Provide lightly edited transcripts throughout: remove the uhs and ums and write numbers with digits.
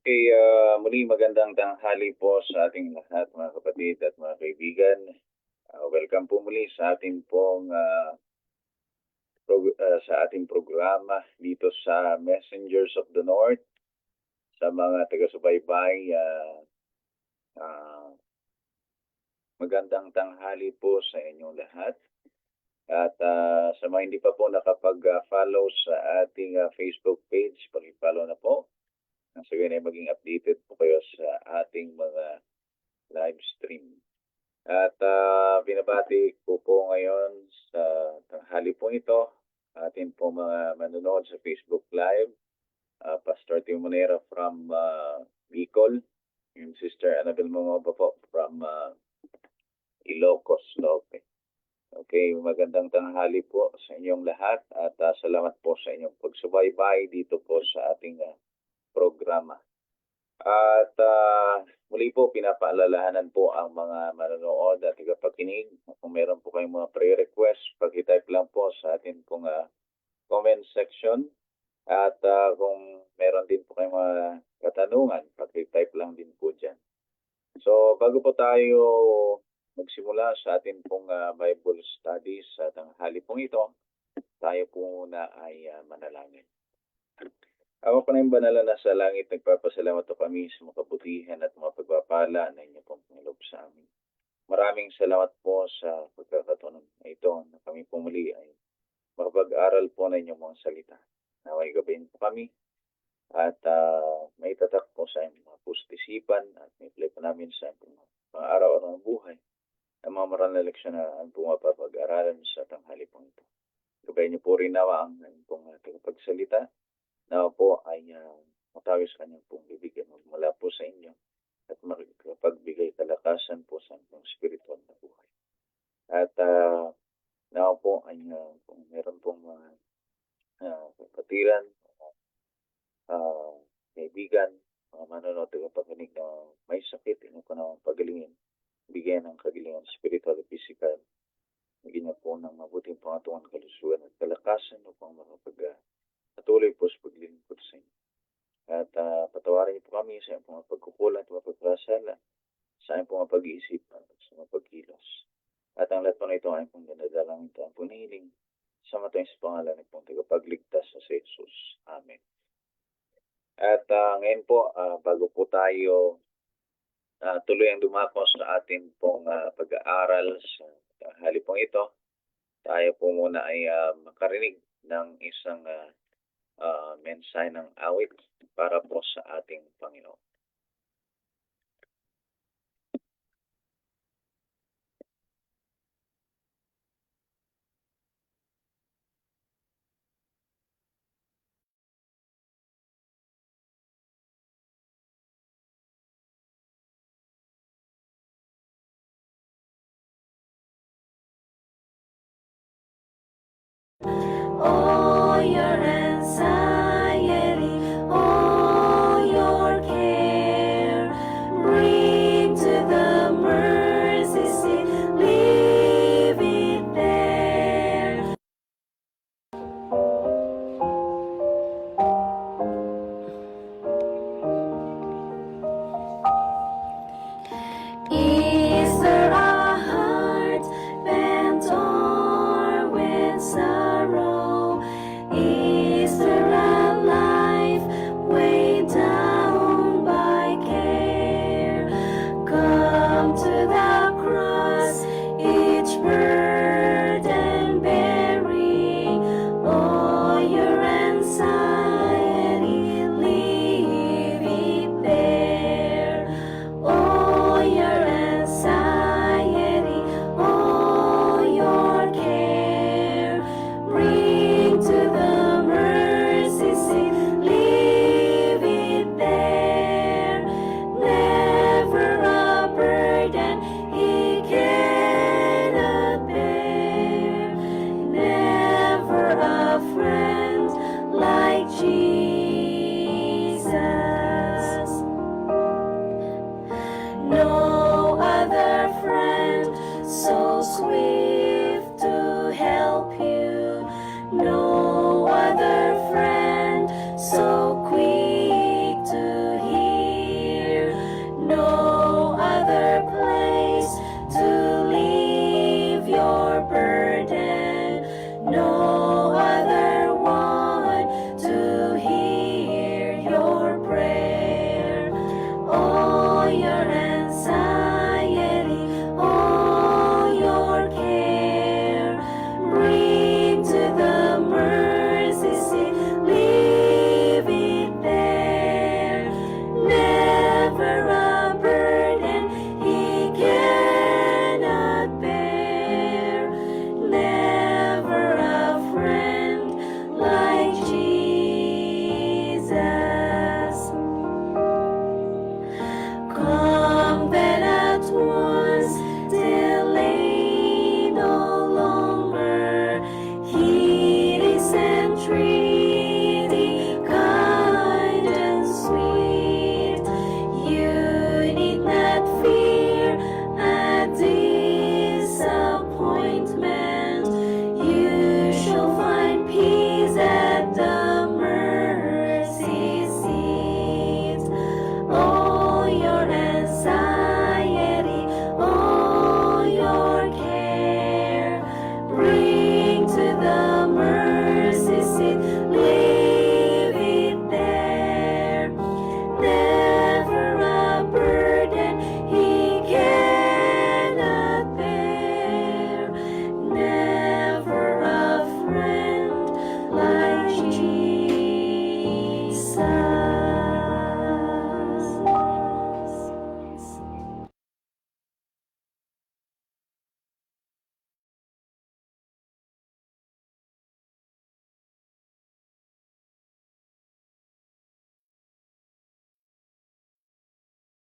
Okay, muli magandang tanghali po sa ating lahat mga kapatid at mga kaibigan. Welcome po muli sa ating sa ating programa dito sa Messengers of the North. Sa mga taga-subaybay, ah, magandang tanghali po sa inyong lahat. At sa mga hindi pa po nakapag-follow sa ating Facebook page, paki-follow na po. Nang sa ganyan ay maging updated po kayo sa ating mga live stream. At binabati ko po ngayon sa tanghali po ito ating po mga manonood sa Facebook Live. Pastor Tim Monera from Bicol, yung Sister Annabel Mongoba po from Ilocos Norte. Okay, magandang tanghali po sa inyong lahat at salamat po sa inyong pagsubaybay dito po sa ating programa. At muli po, pinapaalalahanan po ang mga manonood at tagapakinig. Kung meron po kayong mga pre-request, pag-type lang po sa atin pong comment section. At kung meron din po kayong mga katanungan, pag-type lang din po dyan. So, bago po tayo magsimula sa atin pong Bible studies sa tanghali pong ito, tayo po muna ay manalangin. Ako pa na yung banal na sa langit, nagpapasalamat po kami sa mga kabutihan at mga pagpapala na inyo pong Panginoon sa amin. Maraming salamat po sa pagkakataon na ito na kami pumuli ay makapag-aral po na inyong mga salita. Naway gabayin po kami at may tatak po sa inyong mga pustisipan at may play po namin sa mga araw-araw ng buhay ang mga maral na leksyon na ang pumapapag-aralan sa tanghali po ito. Gabayin niyo po rin nawa ang pong tagapagsalita na po ay matawis kanyang pong bibigyan mula po sa inyo at makapagbigay kalakasan po sa inyong spiritual na buhay. At na po ay kung meron pong mga kapatiran, kaibigan, mga manonood at pakinig na may sakit, inyo po na pagalingin, bigyan ng kagalingan spiritual at physical, bigyan niyo po ng mabuting pangatungan kalusugan at kalakasan upang patuloy po sa paglilingkod sa inyo. At patawarin niyo po kami sa iyong mga pagkukulang at mga pagkasala, sa iyong mga pag-iisip at sa mga pagkilos. At ang lahat po na ito ay pong dinadalangin ito ang punihiling sa matay sa pangalan ng pong tagapagligtas sa Jesus. Amen. At ngayon po, bago po tayo tuloy ang dumako sa ating pong pag-aaral sa tanghali pong ito, tayo po muna ay makarinig ng isang mensahe ng awit para po sa ating Panginoon. All your anxiety, all your care, bring to the mercy seat, leave it there. Is there a heart bent o'er with sorrow?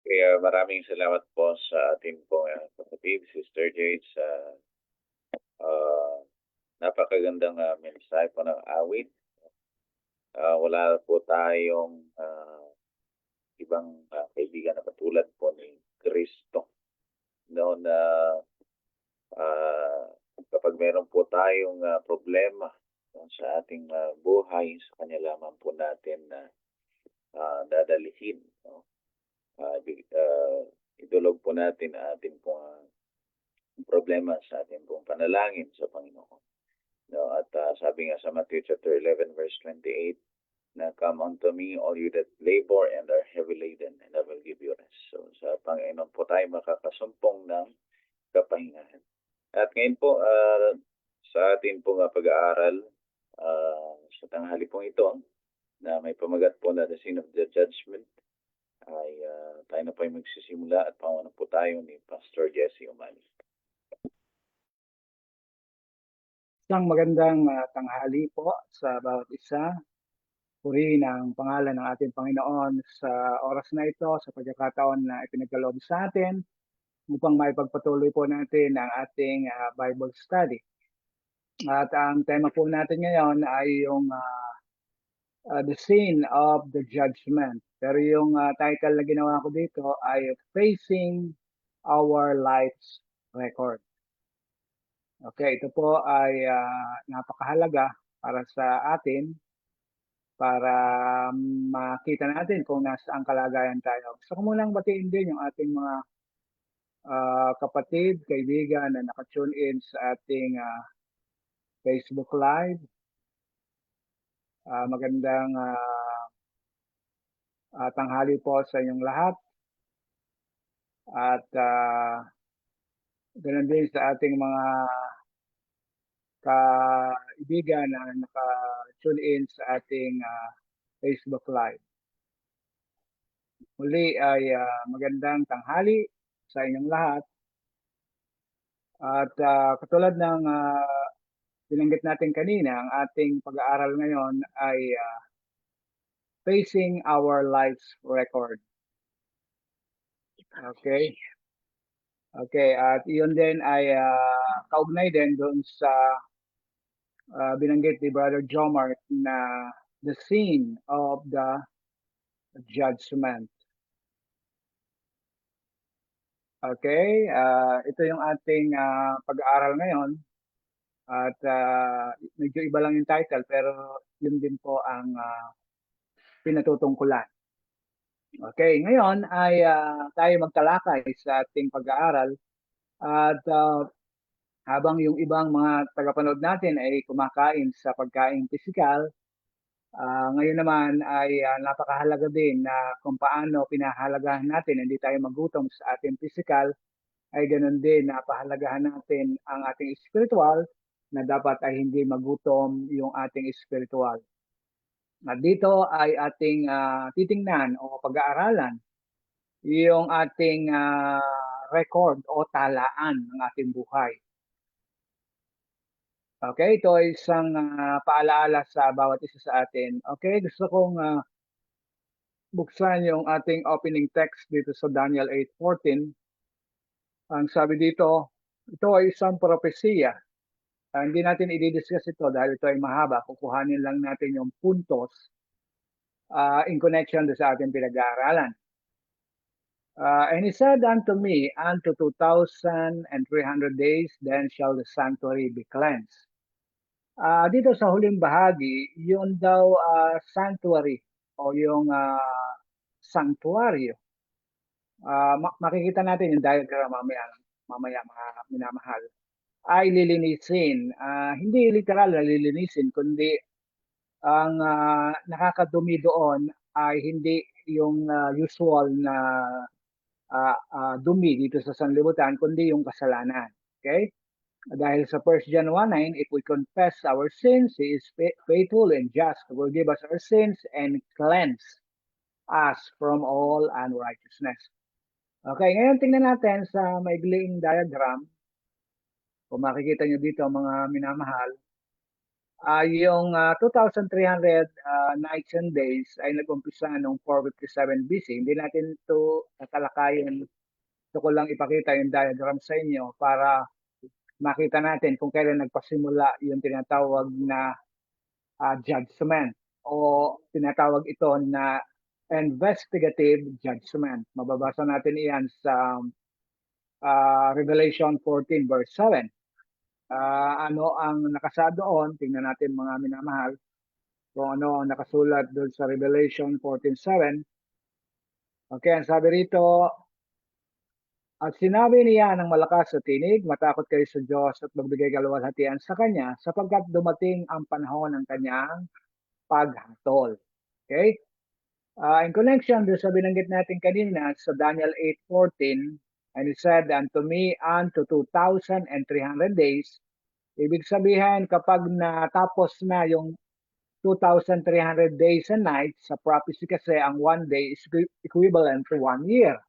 Kaya maraming salamat po sa ating pong kapatid, Sister Jade, sa napakagandang mensahe po ng awit. Wala po tayong ibang kaibigan na katulad po ni Kristo. No, na kapag meron po tayong problema sa ating buhay, sa kanya lamang po natin na dadalihin. No? Idulog po natin ang ating pong problema sa ating pong panalangin sa Panginoon. No? At sabi nga sa Matthew chapter 11 verse 28, na come unto me all you that labor and are heavy laden, and I will give you rest. So sa Panginoon po tayo makakasumpong ng kapahingahan. At ngayon po, sa ating pong pag-aaral sa tanghali pong ito, na may pamagat po na the sin of the judgment, ay tayo na po ay magsisimula at pangunan po tayo ni Pastor Jesse Umali. Isang magandang tanghali po sa bawat isa. Purihin ang pangalan ng ating Panginoon sa oras na ito, sa pagkakataon na ipinagkaloob sa atin upang maipagpatuloy po natin ang ating Bible study. At ang tema po natin ngayon ay yung the sin of the judgment. Pero yung title na ginawa ko dito ay Facing Our Life's Record. Okay, ito po ay napakahalaga para sa atin para makita natin kung nasaan kalagayan tayo. Gusto ko munang batiin din yung ating mga kapatid, kaibigan na naka-tune in sa ating Facebook Live. Magandang tanghali po sa inyong lahat. At ganun din sa ating mga kaibigan na naka-tune in sa ating Facebook Live. Muli ay magandang tanghali sa inyong lahat. At katulad ng binanggit natin kanina, ang ating pag-aaral ngayon ay Facing Our Life's Record. Okay. Okay, at iyon din ay kaugnay din doon sa binanggit ni Brother Jomar na the sin of the judgment. Okay, ito yung ating pag-aaral ngayon at medyo iba lang yung title pero yun din po ang pinatutungkulan. Okay, ngayon ay tayo magtalakay sa ating pag-aaral at habang yung ibang mga tagapanood natin ay kumakain sa pagkain pisikal, ngayon naman ay napakahalaga din na kung paano pinahalagahan natin hindi tayo magutom sa ating pisikal, ay ganoon din napahalagahan natin ang ating spiritual na dapat ay hindi magutom yung ating spiritual. At dito ay ating titingnan o pag-aaralan yung ating record o talaan ng ating buhay. Okay, ito ay isang paalaala sa bawat isa sa atin. Okay, gusto kong buksan yung ating opening text dito sa Daniel 8:14. Ang sabi dito, ito ay isang propesiya. Hindi natin i-discuss ito dahil ito ay mahaba. Kukuhanin lang natin yung puntos in connection sa ating pinag-aaralan. And he said unto me, unto 2,300 days, then shall the sanctuary be cleansed. Dito sa huling bahagi, yun daw sanctuary o yung sanctuaryo. Makikita natin yung diagram mamaya mga minamahal. Ay lilinisin. Hindi literal na lilinisin, kundi ang nakakadumi doon ay hindi yung usual na dumi dito sa sanlibutan, kundi yung kasalanan. Okay? Dahil sa 1 John 1:9, if we confess our sins, He is faithful and just to forgive us our sins and cleanse us from all unrighteousness. Okay, ngayon tingnan natin sa maigling diagram. Kung makikita nyo dito mga minamahal, Yung 2,300 nights and days ay nag-umpisa noong 457 BC. Hindi natin ito tatalakayin. Gusto ko lang ipakita yung diagram sa inyo para makita natin kung kailan nagpasimula yung tinatawag na judgment o tinatawag ito na investigative judgment. Mababasa natin iyan sa Revelation 14 verse 7. Ano ang nakasaad doon? Tingnan natin mga minamahal kung ano ang nakasulat doon sa Revelation 14:7. Okay, ang sabi rito, at sinabi niya ng malakas sa tinig, matakot kayo sa Diyos at magbigay kaluwalhatian sa Kanya sapagkat dumating ang panahon ng Kanyang paghatol. Okay? In connection doon sa binanggit natin kanina sa Daniel 8:14, and it said unto me unto 2,300 days. Ibig sabihin kapag natapos na yung 2,300 days and nights, sa prophecy kasi ang one day is equivalent to 1 year.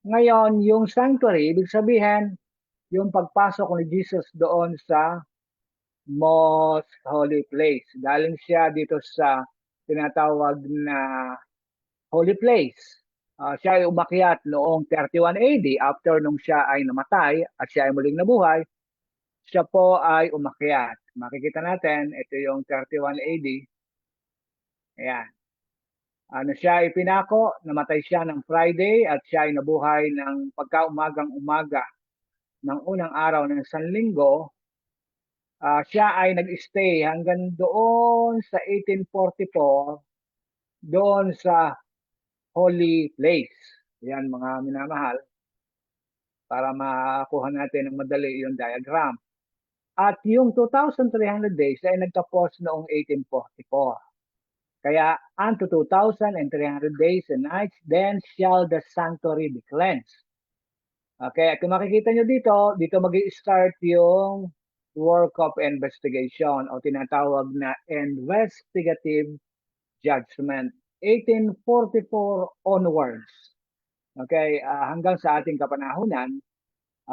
Ngayon, yung sanctuary, ibig sabihin, yung pagpasok ni Jesus doon sa most holy place. Galing siya dito sa tinatawag na holy place. Siya ay umakyat noong 31 AD after nung siya ay namatay at siya ay muling nabuhay. Siya po ay umakyat. Makikita natin, ito yung 31 AD. Ayan. Siya ay pinako, namatay siya ng Friday at siya ay nabuhay ng pagkaumagang-umaga ng unang araw ng Sanlinggo. Siya ay nag-stay hanggang doon sa 1844, doon sa holy place. Yan mga minamahal, para makuha natin ng madali yung diagram. At yung 2,300 days ay nagtapos noong 1844. Kaya unto 2,300 days and nights, then shall the sanctuary be cleansed. Okay, at kung makikita nyo dito mag-i-start yung work of investigation o tinatawag na investigative judgment. 1844 onwards. Okay, hanggang sa ating kapanahunan,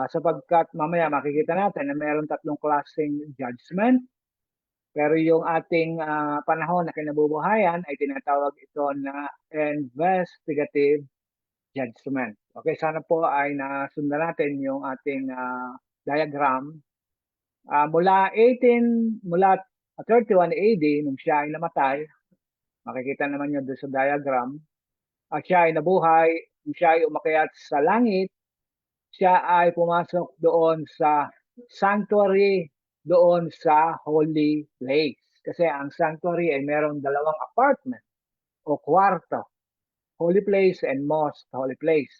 sapagkat mamaya makikita natin na mayroon tatlong klaseng judgment. Pero yung ating panahon na kinabubuhayan ay tinatawag ito na investigative judgment. Okay, sana po ay nasundan natin yung ating diagram. Mula 31 AD, nung siya ay namatay, makikita naman yun doon sa diagram, at siya ay nabuhay, nung siya ay umakyat sa langit, siya ay pumasok doon sa sanctuary, doon sa holy place. Kasi ang sanctuary ay merong dalawang apartment o kwarto, holy place and most holy place.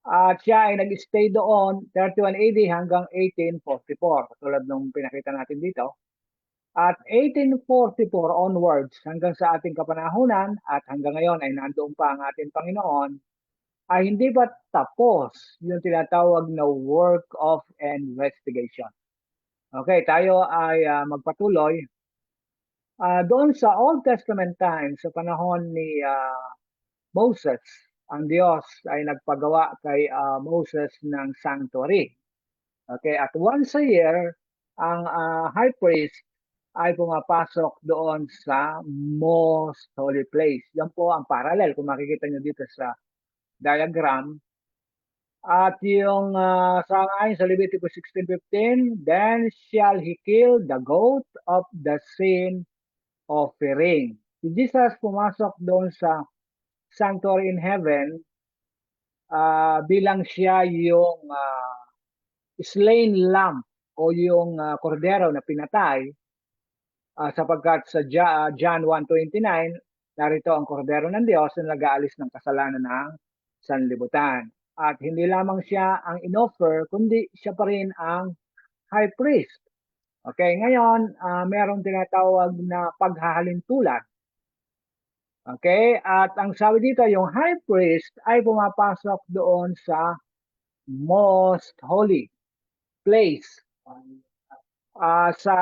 At siya ay nag-stay doon 31 AD hanggang 1844, katulad nung pinakita natin dito. At 1844 onwards hanggang sa ating kapanahunan at hanggang ngayon ay nandoon pa ang ating Panginoon, ay hindi ba tapos yung tinatawag na work of investigation. Okay, tayo ay magpatuloy. Doon sa Old Testament times, sa panahon ni Moses, ang Diyos ay nagpagawa kay Moses ng sanctuary. Okay, at once a year, ang high priest ay pumapasok doon sa most holy place. Yan po ang parallel kung makikita nyo dito sa diagram. At yung sangayon sa Leviticus 16:15, then shall he kill the goat of the sin offering. Si Jesus pumasok doon sa sanctuary in heaven bilang siya yung slain lamb o yung kordero na pinatay sapagkat sa John 1:29, narito ang kordero ng Diyos na nag-aalis ng kasalanan ng sanlibutan. At hindi lamang siya ang inoffer, kundi siya pa rin ang high priest. Okay, ngayon, merong tinatawag na paghahalintulad. Okay, at ang sabi dito, yung high priest ay pumapasok doon sa most holy place sa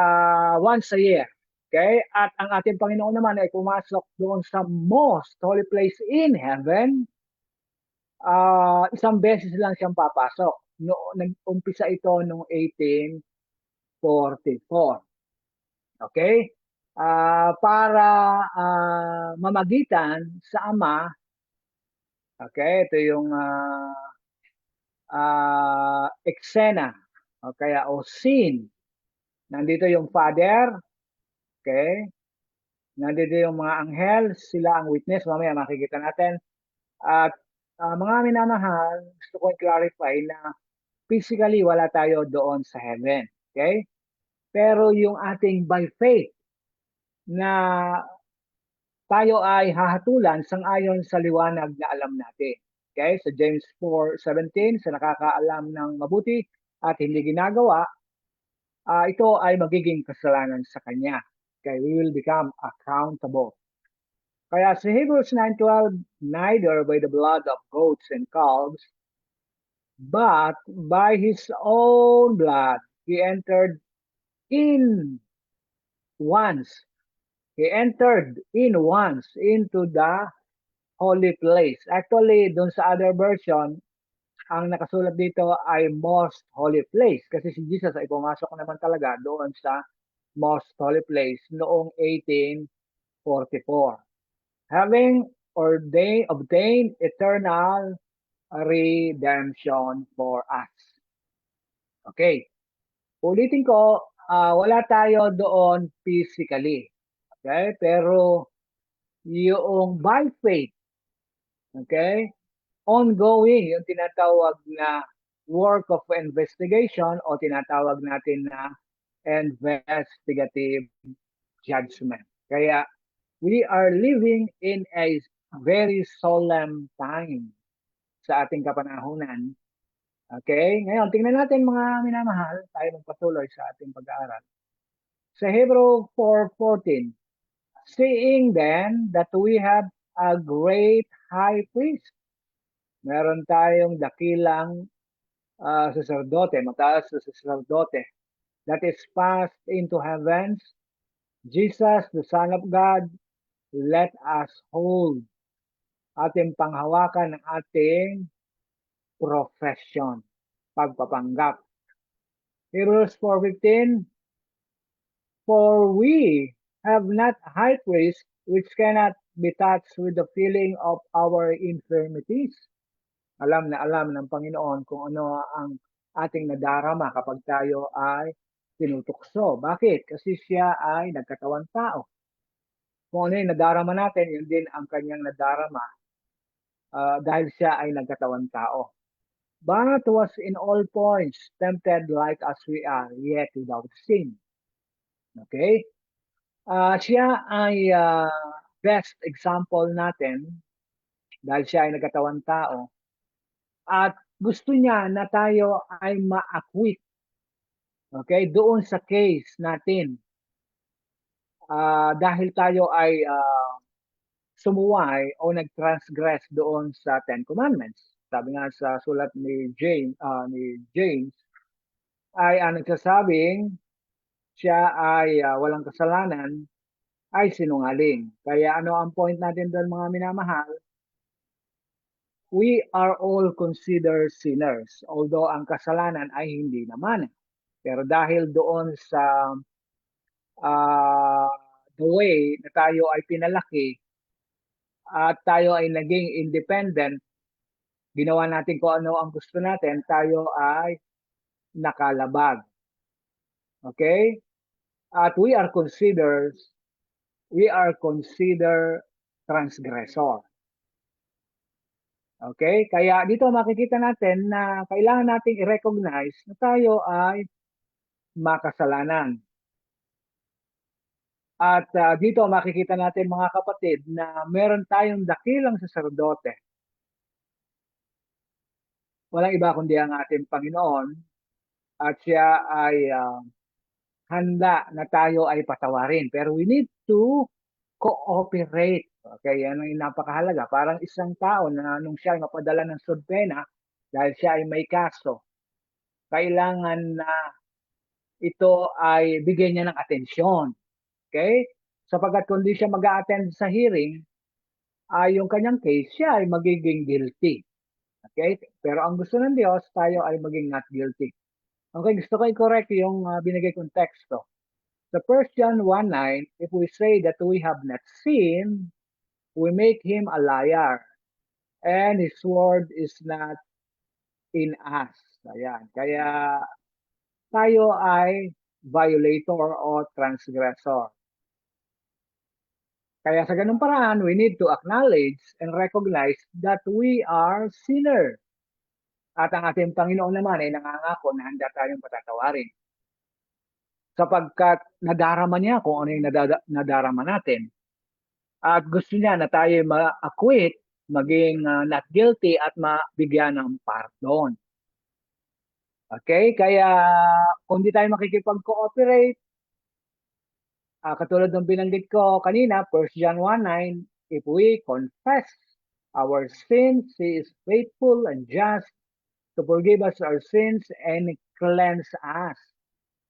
once a year. Okay, at ang ating Panginoon naman ay pumasok doon sa most holy place in heaven. Isang beses lang siyang papasok. Nag-umpisa ito noong 1844. Okay? Para mamagitan sa Ama, okay? Ito yung eksena o kaya o scene. Nandito yung Father, okay? Nandito yung mga anghel, sila ang witness, mamaya makikita natin. At mga minamahal, gusto ko i-clarify na physically wala tayo doon sa heaven. Okay? Pero yung ating by faith na tayo ay hahatulan sang-ayon sa liwanag na alam natin. Okay? Sa James 4:17, sa nakakaalam ng mabuti at hindi ginagawa, ito ay magiging kasalanan sa kanya. Okay? We will become accountable. Kaya sa Hebrews 9:12, neither by the blood of goats and calves, but by his own blood, he entered in once. He entered in once into the holy place. Actually, doon sa other version, ang nakasulat dito ay most holy place. Kasi si Jesus ay pumasok naman talaga doon sa most holy place noong 1844. Having obtained eternal redemption for us. Okay. Ulitin ko, wala tayo doon physically. Okay? Pero yung by faith, okay? Ongoing, yung tinatawag na work of investigation o tinatawag natin na investigative judgment. Kaya we are living in a very solemn time sa ating kapanahunan. Okay? Ngayon, tingnan natin mga minamahal, tayo magpatuloy sa ating pag-aaral. Sa Hebrew 4:14, seeing then that we have a great high priest. Meron tayong dakilang saserdote, mataas na saserdote that is passed into heavens, Jesus, the Son of God, let us hold ating panghawakan ng ating profession, pagpapanggap. Hebrews 4:15, for we have not a high priest which cannot be touched with the feeling of our infirmities. Alam na alam ng Panginoon kung ano ang ating nadarama kapag tayo ay tinutukso. Bakit? Kasi siya ay nagkatawan tao. Kung ano yung nadarama natin, yun din ang kanyang nadarama dahil siya ay nagkatawan tao. But was in all points tempted like as we are, yet without sin. Okay? Siya ay best example natin dahil siya ay nagkatawan tao. At gusto niya na tayo ay ma-acquit. Okay? Doon sa case natin. Dahil tayo ay sumuway o nag-transgress doon sa Ten Commandments. Sabi nga sa sulat ni James ay nagsasabing siya ay walang kasalanan ay sinungaling. Kaya ano ang point natin doon mga minamahal? We are all considered sinners, although ang kasalanan ay hindi naman. Pero dahil doon sa the way na tayo ay pinalaki at tayo ay naging independent, ginawa natin kung ano ang gusto natin, tayo ay nakalabag. Okay? At we are considered transgressor. Okay? Kaya dito makikita natin na kailangan nating i-recognize na tayo ay makasalanan. At dito makikita natin mga kapatid na meron tayong dakilang saserdote. Walang iba kundi ang ating Panginoon at siya ay handa na tayo ay patawarin. Pero we need to cooperate. Okay, yan ang napakahalaga. Parang isang tao na nung siya ay mapadala ng sudpena dahil siya ay may kaso, kailangan na ito ay bigyan niya ng atensyon. Okay? Sapagkat kung di siya mag-a-attend sa hearing, yung kanyang case, siya ay magiging guilty. Okay? Pero ang gusto ng Diyos, tayo ay maging not guilty. Okay, gusto ko i-correct yung binigay kong teksto. Sa 1 John 1:9, if we say that we have not sinned, we make him a liar, and his word is not in us. Ayan. Kaya tayo ay violator o transgressor. Kaya sa ganung paraan, we need to acknowledge and recognize that we are sinner. At ang ating Panginoon naman ay nangangako na handa tayong patatawarin. Sapagkat nadarama niya kung ano yung nadarama natin. At gusto niya na tayo ma-acquit, maging not guilty at mabigyan ng pardon. Okay? Kaya kung di tayo makikipag-cooperate, katulad ng binanggit ko kanina, 1 John 1:9, if we confess our sins, He is faithful and just to forgive us our sins and cleanse us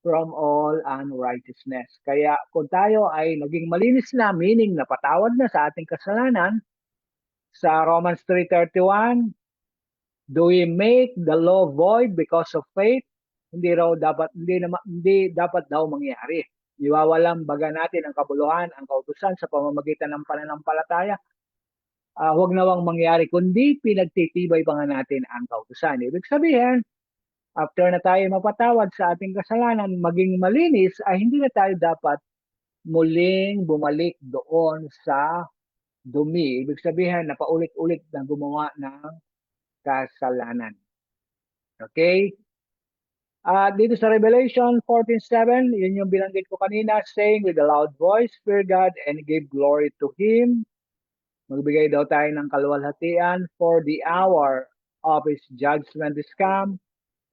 from all unrighteousness. Kaya kung tayo ay naging malinis na, meaning napatawad na sa ating kasalanan, sa Romans 3:31, do we make the law void because of faith? Hindi dapat daw mangyari. Iwawalang baga natin ang kabuluhan, ang kautusan sa pamamagitan ng pananampalataya. Huwag nawang mangyari, kundi pinagtitibay pa nga natin ang kautusan. Ibig sabihin, after na tayo mapatawad sa ating kasalanan, maging malinis, ay hindi na tayo dapat muling bumalik doon sa dumi. Ibig sabihin, na paulit-ulit na gumawa ng kasalanan. Okay? Dito sa Revelation 14:7, yun yung binanggit ko kanina, saying with a loud voice, fear God and give glory to Him. Magbigay daw tayo ng kaluwalhatian, for the hour of His judgment is come,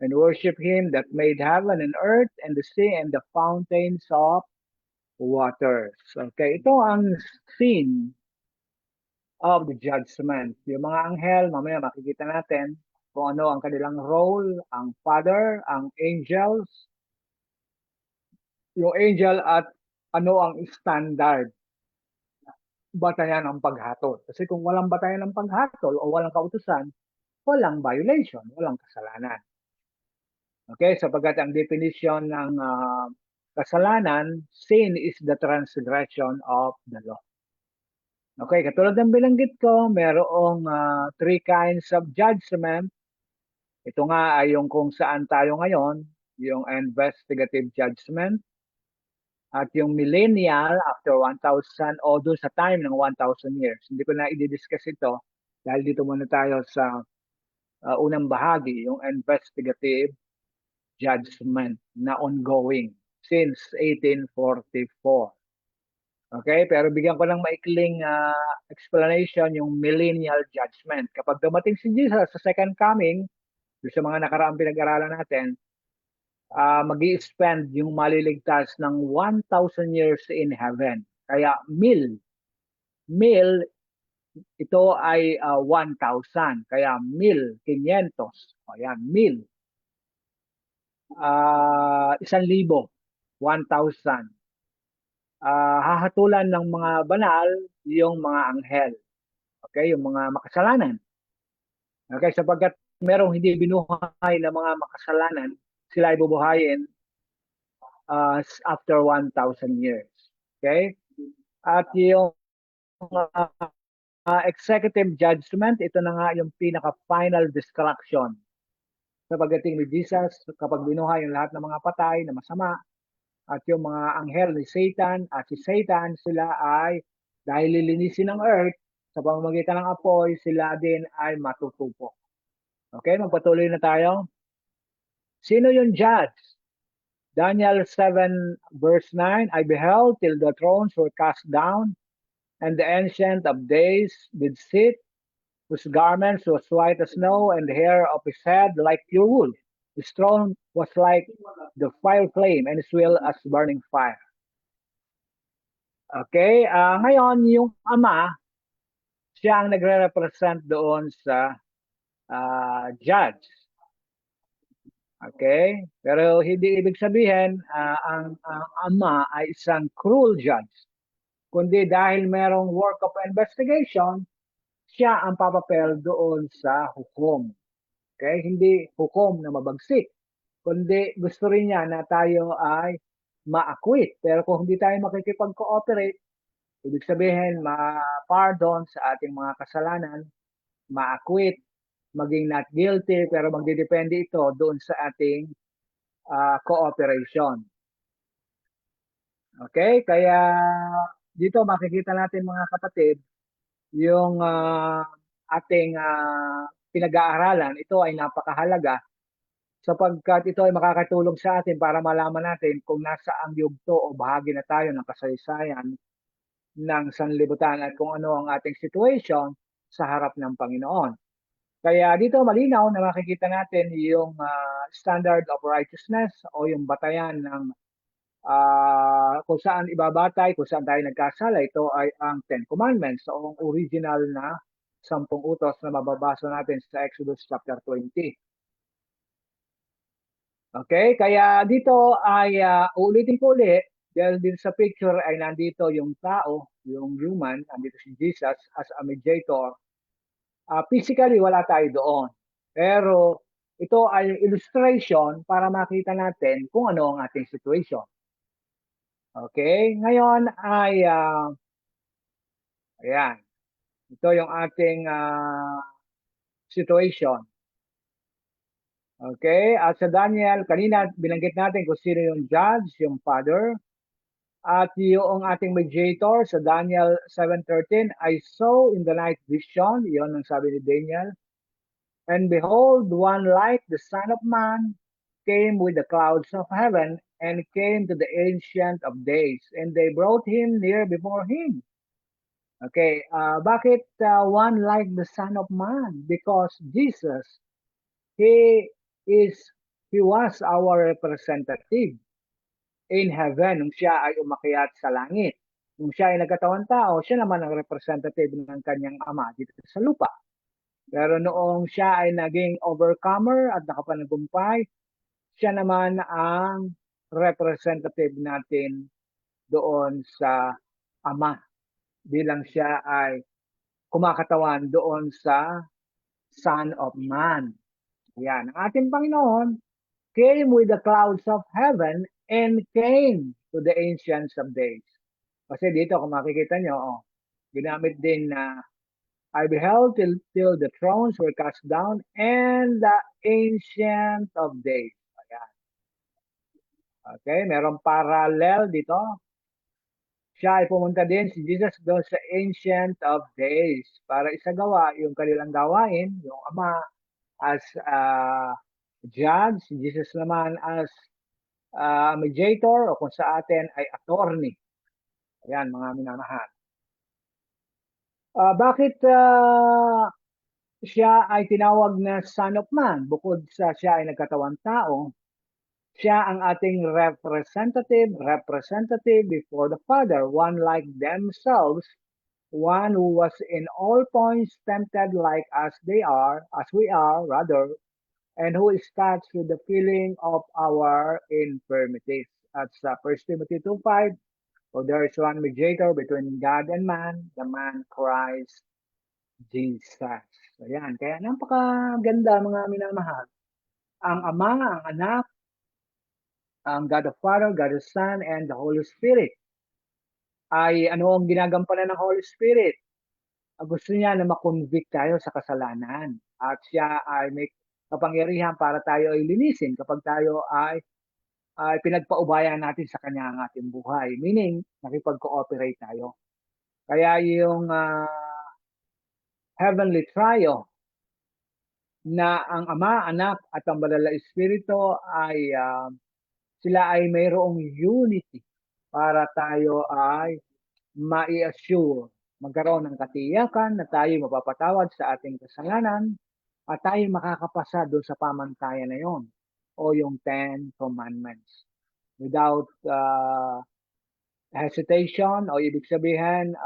and worship Him that made heaven and earth and the sea and the fountains of waters. Okay, ito ang scene of the judgment. Yung mga anghel, mamaya makikita natin kung ano ang kanilang role, ang Father, ang angels, yung angel at ano ang standard batayan ng paghatol. Kasi kung walang batayan ng paghatol o walang kautusan, walang violation, walang kasalanan. Okay, sapagkat ang definition ng kasalanan, sin is the transgression of the law. Okay, katulad ng binanggit ko, merong 3 kinds of judgment. Ito nga ay yung kung saan tayo ngayon, yung investigative judgment, at yung millennial after 1,000 o doon sa time ng 1,000 years. Hindi ko na i-discuss ito dahil dito muna tayo sa unang bahagi, yung investigative judgment na ongoing since 1844. Okay, pero bigyan ko ng maikling explanation yung millennial judgment. Kapag dumating si Jesus sa second coming, sa mga nakaraang pinag-aralan natin, mag-i-spend yung maliligtas ng 1,000 years in heaven. Kaya mil, ito ay 1,000. Kaya 1,500. Ayan, 1,000. 1,000. Hahatulan ng mga banal yung mga anghel. Okay, yung mga makasalanan. Okay, sapagkat merong hindi binuhay na mga makasalanan, sila ay bubuhayin after 1,000 years. Okay? At yung executive judgment, ito na nga yung pinaka-final destruction. Sa pagdating ni Jesus, kapag binuhay yung lahat ng mga patay na masama, at yung mga anghel ni Satan, at si Satan, sila ay, dahil lilinisin ng earth, sa pamamagitan ng apoy, sila din ay matutupo. Okay, magpatuloy na tayo. Sino yung judge? Daniel 7 verse 9, I beheld till the thrones were cast down, and the Ancient of Days did sit, whose garments was white as snow, and the hair of his head like pure wool. His throne was like the fire flame, and his wheel as burning fire. Okay, ngayon yung Ama, siya ang nagre-represent doon sa judge. Okay? Pero hindi ibig sabihin ang Ama ay isang cruel judge. Kundi dahil merong work of investigation, siya ang papapel doon sa hukom. Okay? Hindi hukom na mabagsik. Kundi gusto rin niya na tayo ay ma-acquit. Pero kung hindi tayo makikipag-cooperate, ibig sabihin ma-pardon sa ating mga kasalanan, ma-acquit, maging not guilty, pero magdidepende ito doon sa ating cooperation. Okay? Kaya dito makikita natin mga kapatid, yung ating pinag-aaralan, ito ay napakahalaga sapagkat ito ay makakatulong sa atin para malaman natin kung nasaang yugto o bahagi na tayo ng kasaysayan ng sanlibutan at kung ano ang ating situation sa harap ng Panginoon. Kaya dito malinaw na makikita natin yung standard of righteousness o yung batayan ng kung saan ibabatay, kung saan tayo nagkasala. Ito ay ang Ten Commandments o ang original na 10 utos na mababasa natin sa Exodus chapter 20. Okay, kaya dito ay uulitin ko ulit dahil din sa picture ay nandito yung tao, yung human, nandito si Jesus as a mediator. Physically, wala tayo doon. Pero ito ay illustration para makita natin kung ano ang ating situation. Okay, ngayon ay, ayan, ito yung ating situation. Okay, at sa Daniel, kanina binanggit natin kung sino yung judge, yung father. At yung ating mediator sa Daniel 7:13, I saw in the night vision, yon ang sabi ni Daniel, and behold, one like the Son of Man came with the clouds of heaven and came to the Ancient of Days, and they brought him near before him. Okay, bakit one like the Son of Man? Because Jesus, He He was our representative in heaven nung siya ay umakyat sa langit. Nung siya ay nagkatawang tao, siya naman ang representative ng kanyang ama dito sa lupa. Pero noong siya ay naging overcomer at nakapanagumpay, siya naman ang representative natin doon sa ama bilang siya ay kumakatawan doon sa Son of Man. Yan. Ang ating Panginoon came with the clouds of heaven and came to the Ancients of Days. Kasi dito, kung makikita nyo, ginamit din na I beheld till the thrones were cast down and the Ancient of Days. Ayan. Okay, merong parallel dito. Siya ay pumunta din, si Jesus, doon sa Ancient of Days para isagawa yung kanilang gawain, yung Ama as judge, si Jesus naman as mediator o kung sa atin ay attorney. Ayan, mga minamahal. Bakit siya ay tinawag na Son of Man? Bukod sa siya ay nagkatawang tao, siya ang ating representative before the Father, one like themselves, one who was in all points tempted like as we are, rather, and who is touched with the feeling of our infirmities. At sa 1 Timothy 2:5, for there is one mediator between God and man, the man Christ Jesus. Ayan, kaya napakaganda mga minamahal. Ang Ama, ang Anak, ang God the Father, God the Son, and the Holy Spirit. Ay ano ang ginagampanan ng Holy Spirit? Gusto niya na makonvict tayo sa kasalanan. At siya ay may kapangyarihan para tayo ay linisin kapag tayo ay pinagpaubayan natin sa kanya ang ating buhay. Meaning, nakipag-cooperate tayo. Kaya yung heavenly trio na ang Ama, Anak, at ang Banal na Espiritu ay sila ay mayroong unity para tayo ay ma-assure, magkaroon ng katiyakan na tayo mapapatawad sa ating kasalanan at tayo makakapasa doon sa pamantayan na yon o yung 10 Commandments. Without hesitation o ibig sabihin,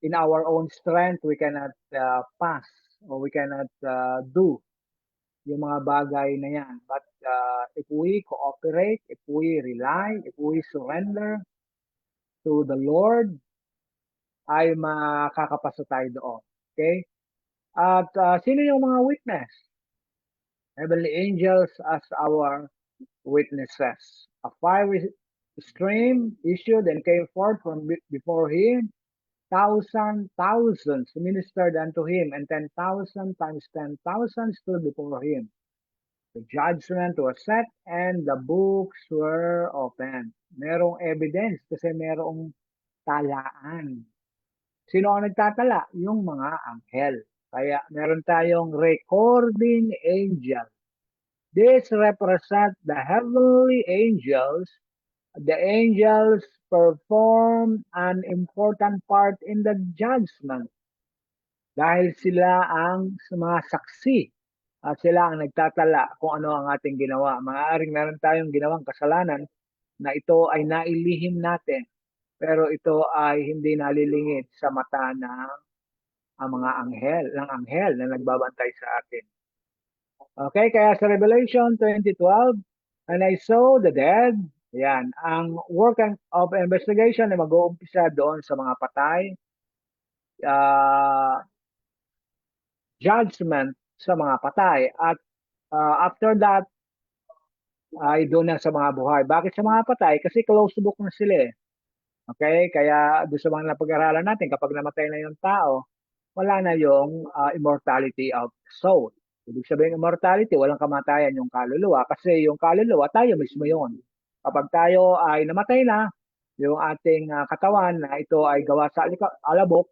in our own strength, we cannot pass or we cannot do yung mga bagay na yan. But if we cooperate, if we rely, if we surrender to the Lord, ay makakapasa tayo doon. Okay? At sino yung mga witness? Heavenly angels as our witnesses. A fiery stream issued and came forth from before him. Thousands ministered unto him, and 10,000 times 10,000 stood before him. The judgment was set, and the books were opened. Merong evidence kasi merong talaan. Sino ang nagtatala? Yung mga anghel. Kaya meron tayong recording angel. This represent the heavenly angels. The angels perform an important part in the judgment dahil sila ang mga saksi at sila ang nagtatala kung ano ang ating ginawa. Maaaring meron tayong ginawang kasalanan na ito ay nailihim natin, pero ito ay hindi nalilingid sa mata ng ang mga anghel na nagbabantay sa atin. Okay, kaya sa Revelation 20:12, and I saw the dead. Yan, ang work of investigation ay mag-uumpisa doon sa mga patay. Judgment sa mga patay. At after that, ay doon na sa mga buhay. Bakit sa mga patay? Kasi closed book na sila eh. Okay, kaya doon sa mga napag-aralan natin, kapag namatay na yung tao, wala na yung immortality of soul. Ibig sabihin immortality, walang kamatayan yung kaluluwa kasi yung kaluluwa, tayo mismo yun. Kapag tayo ay namatay na, yung ating katawan na ito ay gawa sa alabok,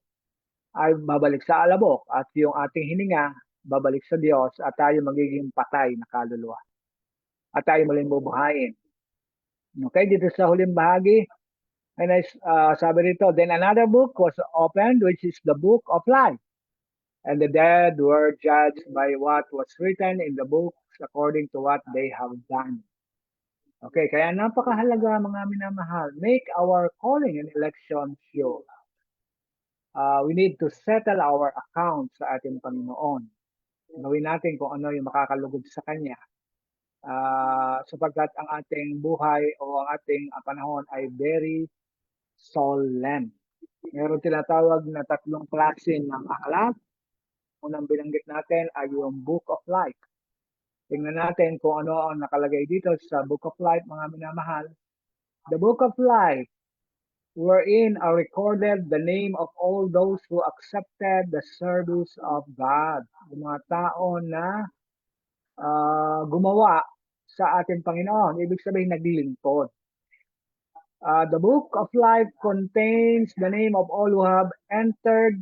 ay babalik sa alabok at yung ating hininga, babalik sa Diyos at tayo magiging patay na kaluluwa. At tayo muling bubuhayin. Okay, dito sa huling bahagi, and sabi rito, then another book was opened, which is the book of life. And the dead were judged by what was written in the books according to what they have done. Okay, kaya napakahalaga mga minamahal. Make our calling and election sure. We need to settle our account sa ating Panginoon. Gawin natin kung ano yung makakalugod sa Kanya. Sapagkat ang ating buhay o ang ating panahon ay very solemn. Meron tinatawag na tatlong klase ng aklat. Unang binanggit natin ay yung Book of Life. Tingnan natin kung ano ang nakalagay dito sa Book of Life, mga minamahal. The Book of Life, wherein are recorded the name of all those who accepted the service of God. Yung mga tao na gumawa sa ating Panginoon. Ibig sabihin, naglilingkod. The Book of Life contains the name of all who have entered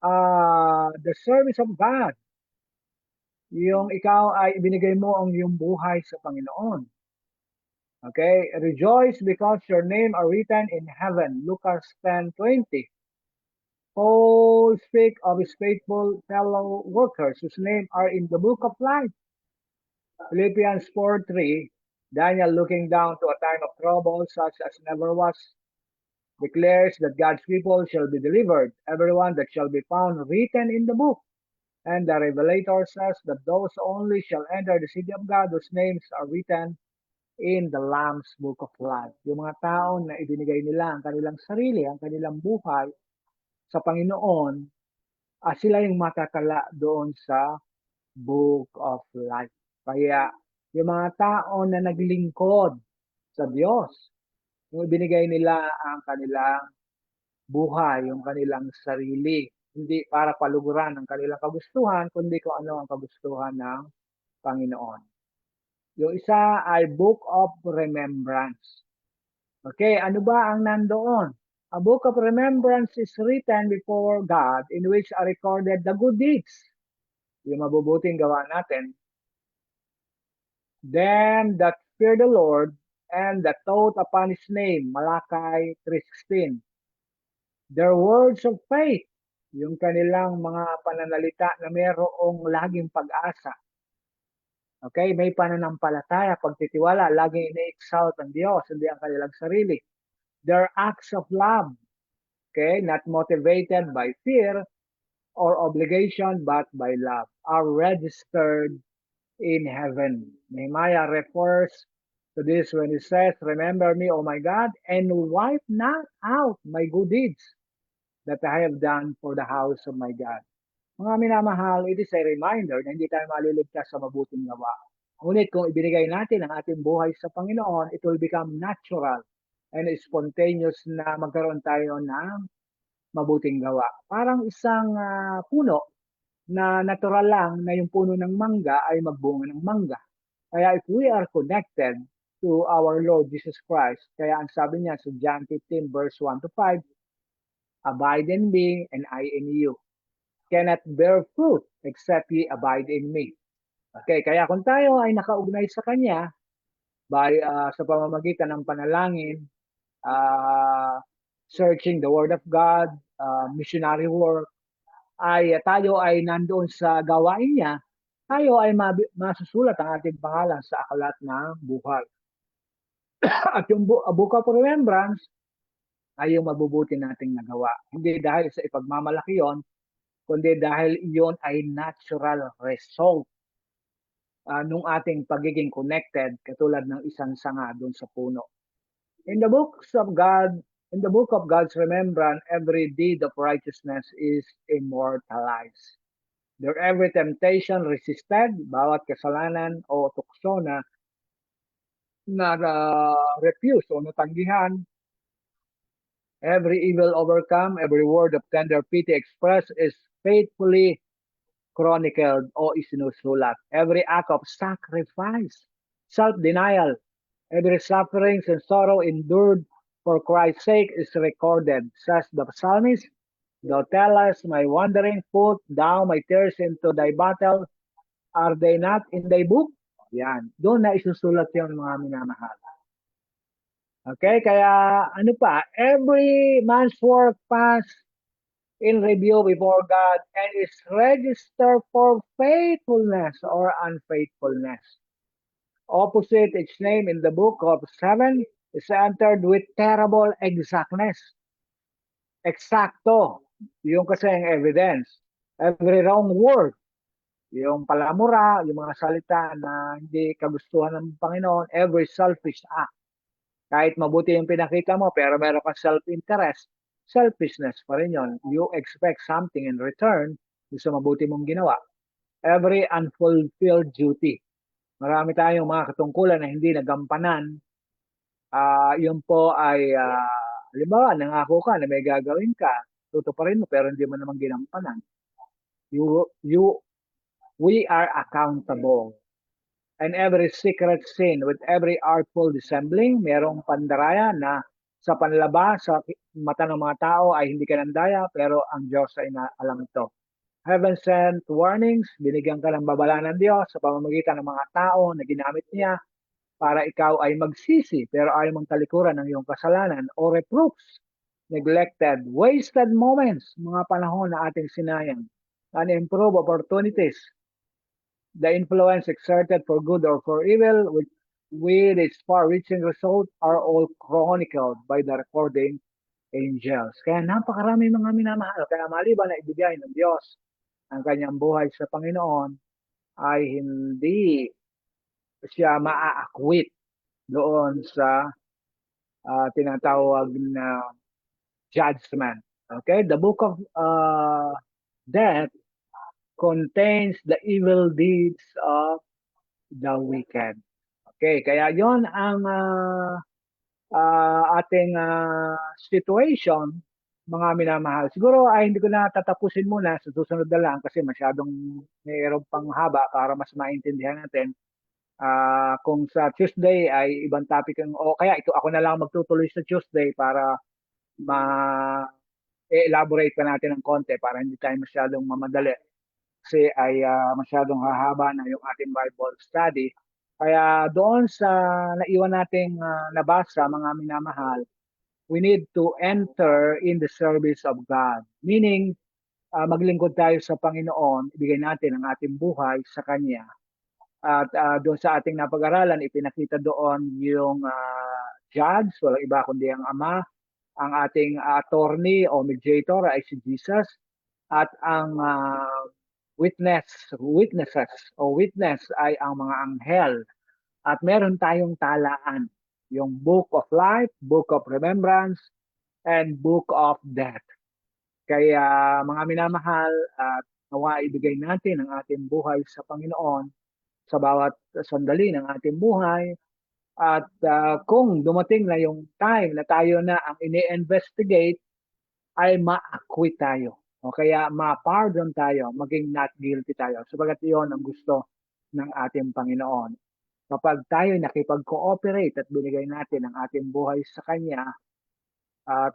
the service of God. Yung ikaw ay ibinigay mo ang iyong buhay sa Panginoon. Okay? Rejoice because your name are written in heaven. Lucas 10:20. Paul speak of his faithful fellow workers whose name are in the book of life. Philippians 4:3. Daniel, looking down to a time of trouble such as never was, declares that God's people shall be delivered, everyone that shall be found written in the book. And the Revelator says that those only shall enter the city of God whose names are written in the Lamb's Book of Life. Yung mga tao na ibinigay nila ang kanilang sarili, ang kanilang buhay sa Panginoon, sila yung matatala doon sa Book of Life. Kaya yung mga tao na naglingkod sa Diyos, yung ibinigay nila ang kanilang buhay, yung kanilang sarili, hindi para paluguran ang kanilang kagustuhan, kundi kung ano ang kagustuhan ng Panginoon. Yung isa ay Book of Remembrance. Okay, ano ba ang nandoon? A Book of Remembrance is written before God in which are recorded the good deeds, yung mabubuting gawa natin, them that fear the Lord and that thought upon His name, Malachi 3:16. Their words of faith, yung kanilang mga pananalita na mayroong laging pag-asa. Okay, may pananampalataya, pagtitiwala, laging ina-exalt ang Diyos, hindi ang kanilang sarili. Their acts of love, okay, not motivated by fear or obligation, but by love, are registered in heaven. Nehemiah refers to this when he says, remember me, O my God, and wipe not out my good deeds that I have done for the house of my God. Mga minamahal, it is a reminder na hindi tayo maliligtas sa mabuting gawa. Ngunit kung ibinigay natin ang ating buhay sa Panginoon, it will become natural and spontaneous na magkaroon tayo ng mabuting gawa. Parang isang puno na natural lang na yung puno ng mangga ay magbunga ng mangga. Kaya if we are connected to our Lord Jesus Christ, kaya ang sabi niya sa John 15 verse 1 to 5, abide in me and I in you. Cannot bear fruit except ye abide in me. Okay, kaya kung tayo ay nakaugnay sa Kanya sa pamamagitan ng panalangin, searching the Word of God, missionary work, ay tayo ay nandoon sa gawain niya, tayo ay masusulat ang ating pangalan sa aklat ng buhay. At yung Book of Remembrance ay yung mabubuti nating nagawa. Hindi dahil sa ipagmamalaki yon, kundi dahil iyon ay natural result nung ating pagiging connected katulad ng isang sanga doon sa puno. In the books of God, in the book of God's remembrance, every deed of righteousness is immortalized. Their every temptation resisted, bawat kasalanan o tukso na refuse o natanggihan, every evil overcome, every word of tender pity expressed is faithfully chronicled o isinusulat. Every act of sacrifice, self-denial, every sufferings and sorrow endured for Christ's sake is recorded. Says the psalmist, thou tellest my wandering foot, thou my tears into thy battle, are they not in thy book? Yan. Doon na isusulat yung mga minamahal. Okay, kaya ano pa, every man's work passed in review before God and is registered for faithfulness or unfaithfulness. Opposite its name in the book of 7 is entered with terrible exactness. Eksakto, yung kasi ang evidence. Every wrong word, yung palamura, yung mga salita na hindi kagustuhan ng Panginoon, every selfish act. Kahit mabuti yung pinakita mo, pero meron kang self-interest, selfishness pa rin yun. You expect something in return sa mabuti mong ginawa. Every unfulfilled duty. Marami tayong mga katungkulan na hindi nagampanan. Yun po ay, halimbawa, nangako ka na may gagawin ka, tutuparin mo pero hindi mo naman ginampanan. We are accountable. And every secret sin with every artful dissembling, merong pandaraya na sa panlabas, sa mata ng mga tao ay hindi ka nandaya, pero ang Diyos ay alam ito. Heaven sent warnings, binigyan ka ng babala ng Diyos sa pamamagitan ng mga tao na ginamit niya para ikaw ay magsisi, pero ayaw mong talikuran ng iyong kasalanan, o reproofs, neglected, wasted moments, mga panahon na ating sinayang, unimproved opportunities, the influence exerted for good or for evil, with its far-reaching result, are all chronicled by the recording angels. Kaya napakarami mga minamahal. Kaya maliban na ibigay ng Diyos ang kanyang buhay sa Panginoon, ay hindi siya maa-acquit doon sa tinatawag na judgment. Okay? The book of death contains the evil deeds of the wicked. Okay, kaya yon ang ating situation, mga minamahal. Siguro ay hindi ko na tatapusin muna, sa susunod na lang kasi masyadong mayroong pang haba para mas maintindihan natin. Kung sa Tuesday ay ibang topic o kaya ito ako na lang magtutuloy sa Tuesday para elaborate pa natin ng konti para hindi tayo masyadong mamadali. Kasi ay masyadong hahaba na yung ating Bible study. Kaya doon sa naiwan nating nabasa, mga minamahal, we need to enter in the service of God. Meaning, maglingkod tayo sa Panginoon, ibigay natin ang ating buhay sa Kanya. At doon sa ating napag-aralan, ipinakita doon yung judge, walang iba kundi ang Ama, ang ating attorney o mediator ay si Jesus, at ang witnesses o witness ay ang mga anghel. At meron tayong talaan, yung Book of Life, Book of Remembrance, and Book of Death. Kaya mga minamahal, at nawa ibigay natin ang ating buhay sa Panginoon sa bawat sandali ng ating buhay. At kung dumating na yung time na tayo na ang ini-investigate, ay ma-acquit tayo. O kaya ma-pardon tayo, maging not guilty tayo. Sabagat iyon ang gusto ng ating Panginoon. Kapag tayo nakipag-cooperate at binigay natin ang ating buhay sa Kanya,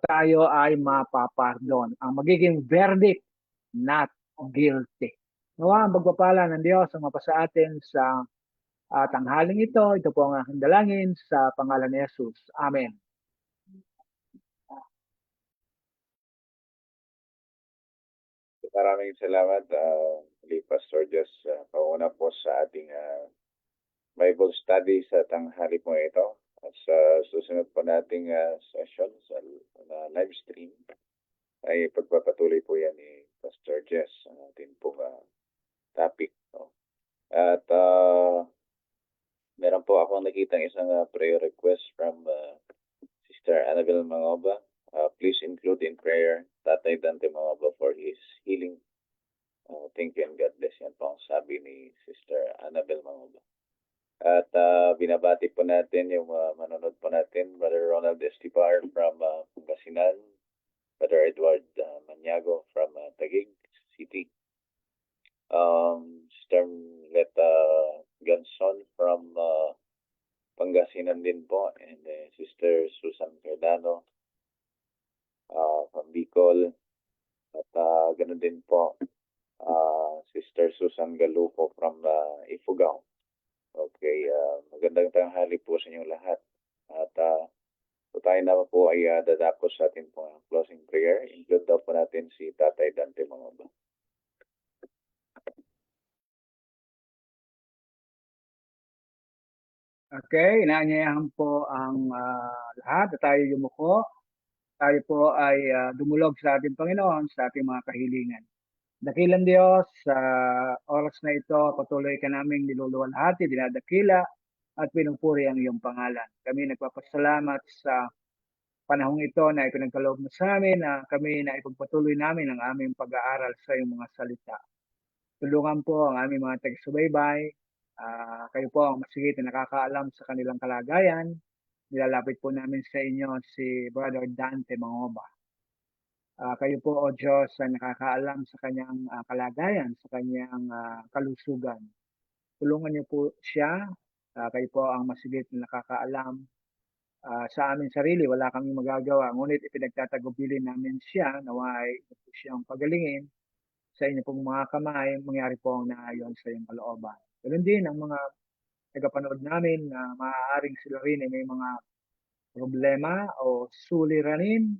tayo ay mapapardon. Ang magiging verdict, not guilty. Nawa ang pagpapala ng Diyos ang mapasa atin sa tanghaling ito. Ito po ang aking dalangin sa pangalan ni Jesus. Amen. Maraming salamat, Pastor Jess, pauna po sa ating Bible study sa tanghali po ito. At sa susunod po nating session sa live stream ay pagpapatuloy po yan ni Pastor Jess ang ating pong topic. No? At meron po akong nakitang isang prayer request from Sister Annabel Mangoba. Please include in prayer Tatay Dante Mangoba for his healing. Thank you and God bless. Yan po ang sabi ni Sister Annabel Mangoba. At binabati po natin yung manonood po natin, Brother Ronald Estibar from Pangasinan, Brother Edward Maniago from Taguig City, Sister Leta Ganson from Pangasinan din po, and Sister Susan Cardano from Bicol, at ganun din po Sister Susan Galupo from Ifugao. Okay, magandang tanghali po sa inyong lahat. At so tayo naman po ay dadako sa ating po closing prayer. Include daw po natin si Tatay Dante Mangoba. Okay, inaanyayahan po ang lahat na tayo yumuko. Tayo po ay dumulog sa ating Panginoon sa ating mga kahilingan. Dakilang Diyos, sa oras na ito, patuloy ka naming niluluwalhati, dinadakila, at pinupuri ang iyong pangalan. Kami nagpapasalamat sa panahong ito na ipinagkaloob mo sa amin na kami na ipagpatuloy namin ang aming pag-aaral sa iyong mga salita. Tulungan po ang aming mga taga-subaybay. Kayo po ang masigit na nakakaalam sa kanilang kalagayan. Nilalapit po namin sa inyo si Brother Dante Mangoba. Kayo po, O Diyos, ay nakakaalam sa kanyang kalagayan, sa kanyang kalusugan. Tulungan niyo po siya. Kayo po ang masigit na nakakaalam. Sa aming sarili, wala kaming magagawa. Ngunit ipinagtatagubilin namin siya, naway po siyang pagalingin. Sa inyo pong mga kamay, mangyari po ang naayon sa iyong kalooban. Ganun din ang mga tagapanood namin na maaaring sila rin ay may mga problema o suliranin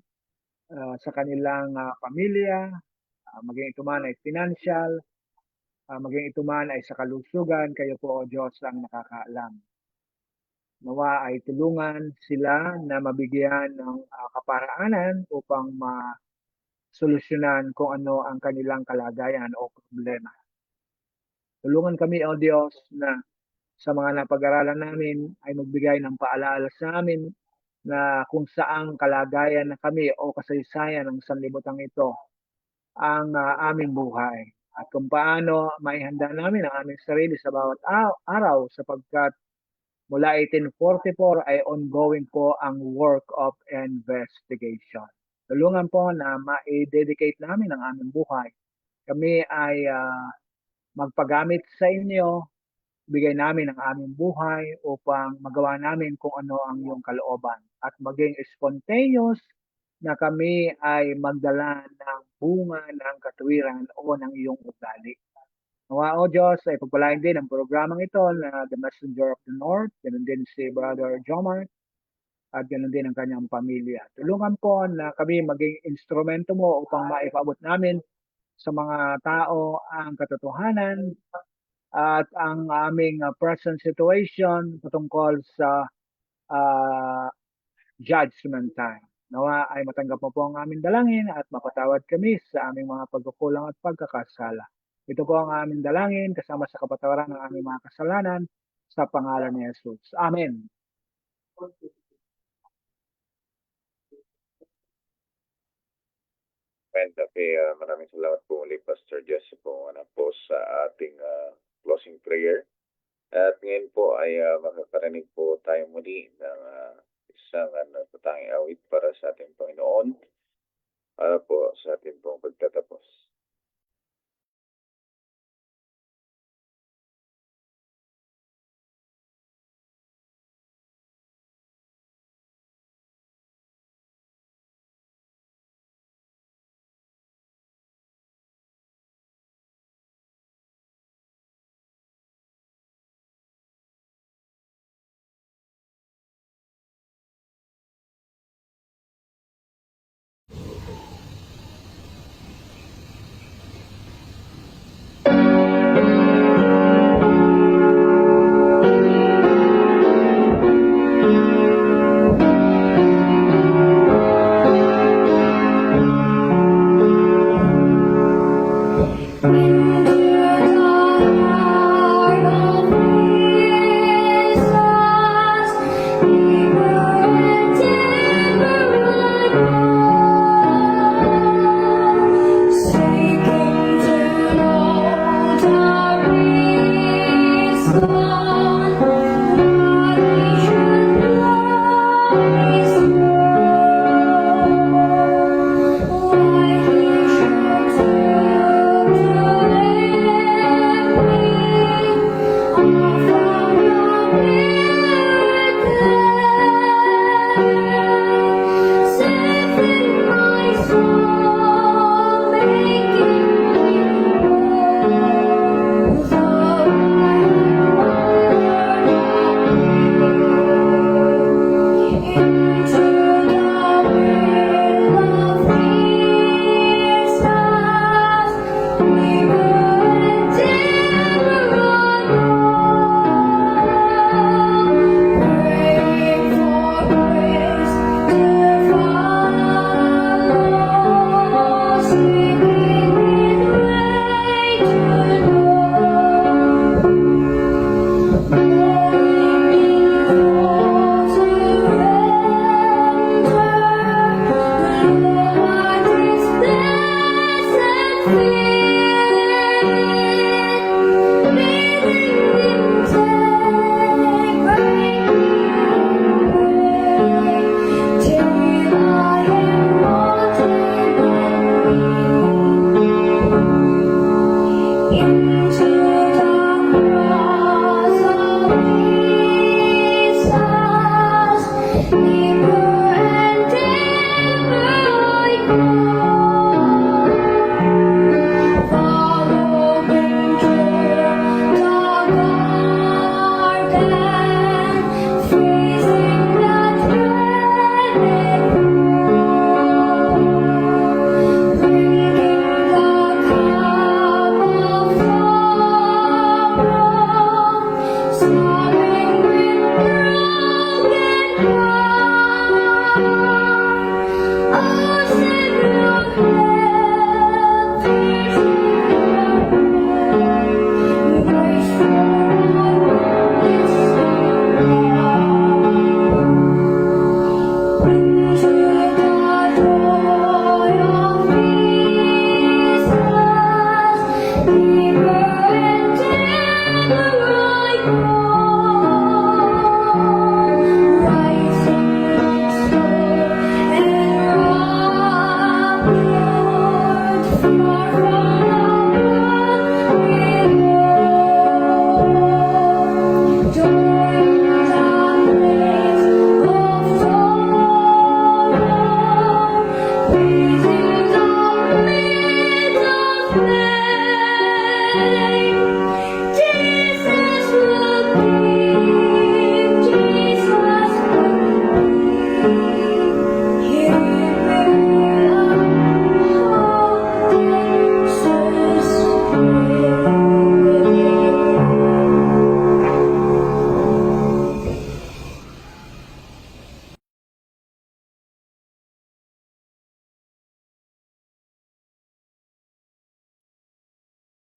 sa kanilang pamilya, maging ito man ay financial, maging ito man ay sa kalusugan, kayo po, O Diyos, ang nakakaalam. Nawa ay tulungan sila na mabigyan ng kaparaanan upang solusyonan kung ano ang kanilang kalagayan o problema. Tulungan kami, O Diyos, na sa mga napag-aralan namin ay magbigay ng paalala sa amin na kung saang kalagayan na kami o kasaysayan ng sanlibutan ito ang aming buhay. At kung paano maihanda namin ang aming sarili sa bawat araw sapagkat mula 1844 ay ongoing po ang work of investigation. Tulungan po na ma-dedicate namin ang aming buhay. Kami ay magpagamit sa inyo, bigay namin ang aming buhay upang magawa namin kung ano ang iyong kalooban. At maging spontaneous na kami ay magdala ng bunga ng katuwiran o ng iyong ugali. Nawa, O Diyos, ay pagpalain din ang programang ito na The Messenger of the North, ganun din si Brother Jomar, at ganoon din ang kanyang pamilya. Tulungan po na kami maging instrumento mo upang maipaabot namin sa mga tao ang katotohanan at ang aming present situation patungkol sa judgment time. Nawa ay matanggap mo po ang aming dalangin at mapatawad kami sa aming mga pagkukulang at pagkakasala. Ito po ang aming dalangin kasama sa kapatawaran ng aming mga kasalanan sa pangalan ni Jesus. Amen. Okay, maraming salamat po ulit, Pastor Jess, po sa ating closing prayer. At ngayon po ay makakarinig po tayo muli ng isang natatanging awit para sa ating Panginoon, para po sa ating pong pagtatapos.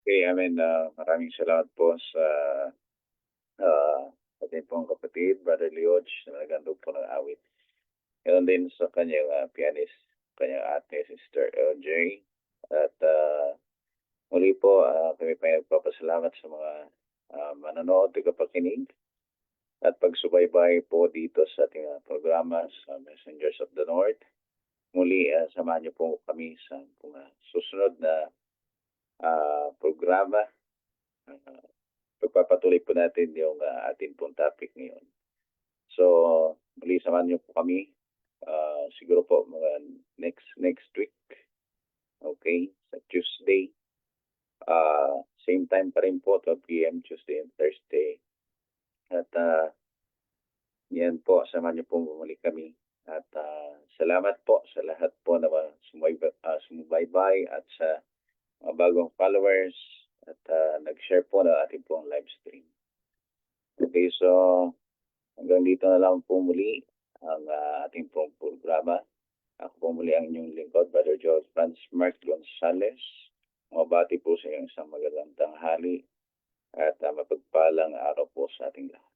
Okay, amen. Maraming salamat po sa ating pong kapatid, Brother Leoch, na nagandog po ng awit. Ganon din sa kanyang pianist, kanyang ate, Sister LJ. At muli po, kami pa nagpapasalamat sa mga manonood, tagapakinig, at pagsubaybay po dito sa ating programa sa Messengers of the North. Muli, samahan niyo po kami sa susunod na programa. Pagpapatuloy po natin yung ating pong topic ngayon. So, muli samahan niyo po kami. Siguro po mga next week. Okay? Sa Tuesday. Same time pa rin po, 12 p.m. Tuesday and Thursday. At yan po, samahan niyo po bumalik kami. At salamat po sa lahat po na sumubaybay at sa mga bagong followers at nag-share po na ating pong live stream. Okay, so hanggang dito na lang po muli ang ating pong programa. Ako po muli ang inyong lingkod, Brother George Franz Mark Gonzalez. Mabati po sa inyong isang magandang tanghali at mapagpalang araw po sa ating lahat.